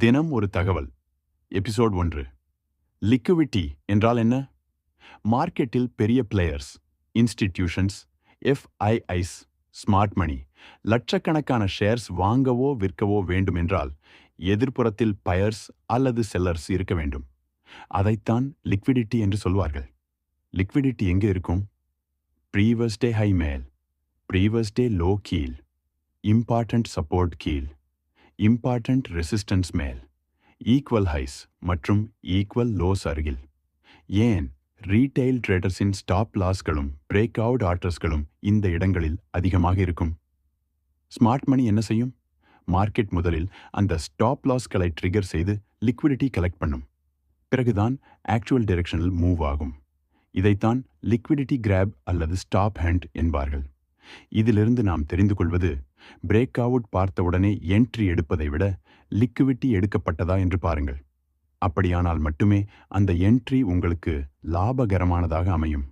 தினம் ஒரு தகவல். எபிசோட் 1. லிக்விடிட்டி என்றால் என்ன? மார்க்கெட்டில் பெரிய players, institutions, FIIs, smart money லட்சக்கணக்கான ஷேர்ஸ் வாங்கவோ விற்கவோ வேண்டும் என்றால் எதிர்ப்புறத்தில் பயர்ஸ் அல்லது செல்லர்ஸ் இருக்க வேண்டும். அதைத்தான் லிக்விடிட்டி என்று சொல்வார்கள். லிக்விடிட்டி எங்கே இருக்கும்? ப்ரீவியஸ் டே ஹை மேல், ப்ரீவியஸ் டே லோ கீழ், இம்பார்ட்டன்ட் சப்போர்ட் கீழ், இம்பார்ட்டன்ட் ரெசிஸ்டன்ஸ் மேல், ஈக்குவல் ஹைஸ் மற்றும் ஈக்குவல் லோஸ் அருகில். ஏன் ரீட்டைல் ட்ரேடர்ஸின் ஸ்டாப் லாஸ்களும் பிரேக் அவுட் ஆர்டர்ஸ்களும் இந்த இடங்களில் அதிகமாக இருக்கும்? ஸ்மார்ட் மணி என்ன செய்யும்? மார்க்கெட் முதலில் அந்த ஸ்டாப் லாஸ்களை ட்ரிகர் செய்து லிக்விடிட்டி கலெக்ட் பண்ணும். பிறகுதான் ஆக்சுவல் டைரக்ஷனில் மூவ் ஆகும். இதைத்தான் லிக்விடிட்டி கிராப் அல்லது ஸ்டாப் ஹண்ட் என்பார்கள். இதிலிருந்து நாம் தெரிந்து கொள்வது, பிரேக் அவுட் பார்த்தவுடனே என்ட்ரி எடுப்பதை விட லிக்விடிட்டி எடுக்கப்பட்டதா என்று பாருங்கள். அப்படியானால் மட்டுமே அந்த என்ட்ரி உங்களுக்கு லாபகரமானதாக அமையும்.